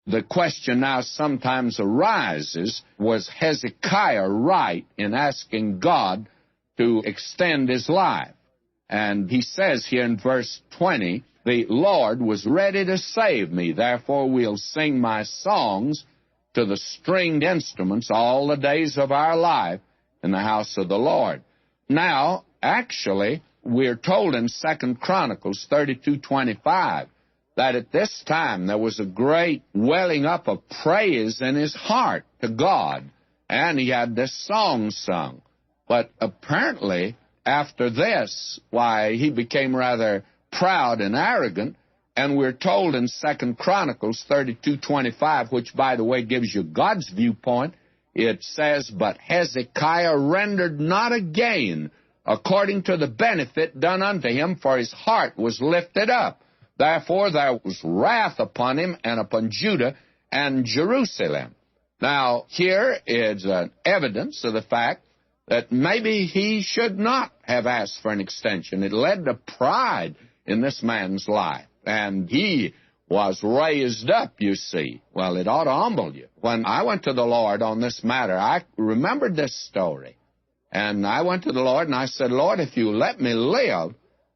The question now sometimes arises, was Hezekiah right in asking God to extend his life? And he says here in verse 20, the Lord was ready to save me, therefore we'll sing my songs to the stringed instruments all the days of our life in the house of the Lord. Now, actually, we're told in 2 Chronicles 32:25 that at this time there was a great welling up of praise in his heart to God, and he had this song sung. But apparently, after this, why, he became rather proud and arrogant, and we're told in 2 Chronicles 32:25, which, by the way, gives you God's viewpoint, it says, "But Hezekiah rendered not again according to the benefit done unto him, for his heart was lifted up. Therefore there was wrath upon him and upon Judah and Jerusalem." Now, here is an evidence of the fact that maybe he should not have asked for an extension. It led to pride in this man's life, and he was raised up, you see. Well, it ought to humble you. When I went to the Lord on this matter, I remembered this story, and I went to the Lord and I said, "Lord, if you let me live,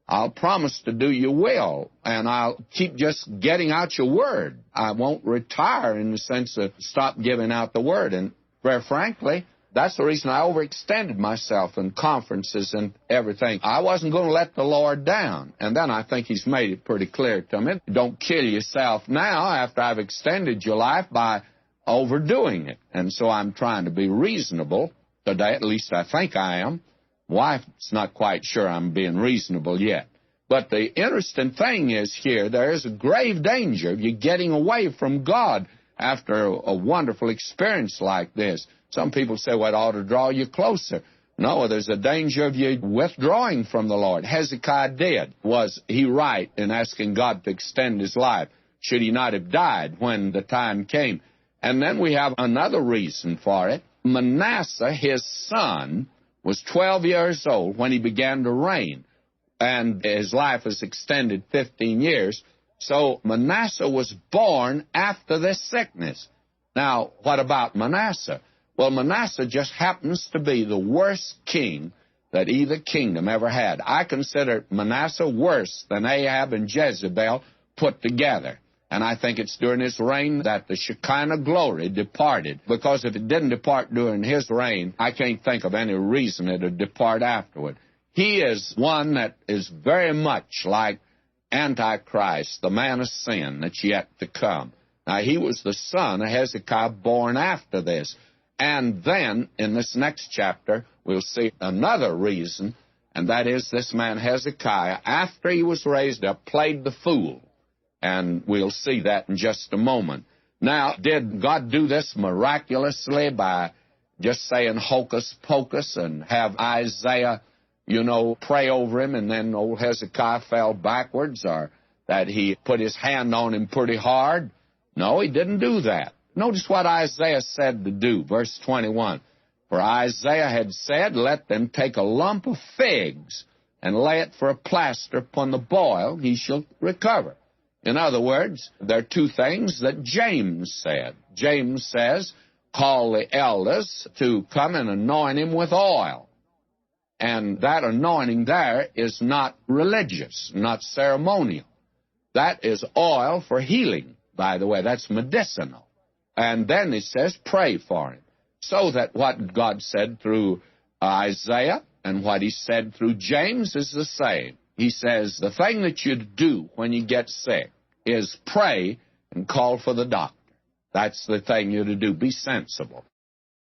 I'll promise to do your will, and I'll keep just getting out your word. I won't retire in the sense of stop giving out the word." And very frankly, that's the reason I overextended myself in conferences and everything. I wasn't going to let the Lord down. And then I think he's made it pretty clear to me, don't kill yourself now after I've extended your life by overdoing it. And so I'm trying to be reasonable today, at least I think I am. Wife's not quite sure I'm being reasonable yet. But the interesting thing is here, there is a grave danger of you getting away from God after a wonderful experience like this. Some people say, well, it ought to draw you closer. No, there's a danger of you withdrawing from the Lord. Hezekiah did. Was he right in asking God to extend his life? Should he not have died when the time came? And then we have another reason for it. Manasseh, his son, was 12 years old when he began to reign, and his life was extended 15 years. So Manasseh was born after this sickness. Now, what about Manasseh? Well, Manasseh just happens to be the worst king that either kingdom ever had. I consider Manasseh worse than Ahab and Jezebel put together. And I think it's during his reign that the Shekinah glory departed. Because if it didn't depart during his reign, I can't think of any reason it would depart afterward. He is one that is very much like Antichrist, the man of sin that's yet to come. Now, he was the son of Hezekiah born after this. And then, in this next chapter, we'll see another reason, and that is this man Hezekiah, after he was raised up, played the fool. And we'll see that in just a moment. Now, did God do this miraculously by just saying hocus pocus and have Isaiah, pray over him, and then old Hezekiah fell backwards, or that he put his hand on him pretty hard? No, he didn't do that. Notice what Isaiah said to do, verse 21. For Isaiah had said, "Let them take a lump of figs and lay it for a plaster upon the boil, he shall recover." In other words, there are two things that James said. James says, call the elders to come and anoint him with oil. And that anointing there is not religious, not ceremonial. That is oil for healing, by the way. That's medicinal. And then it says, pray for him. So that what God said through Isaiah and what he said through James is the same. He says, the thing that you do when you get sick is pray and call for the doctor. That's the thing you're to do. Be sensible.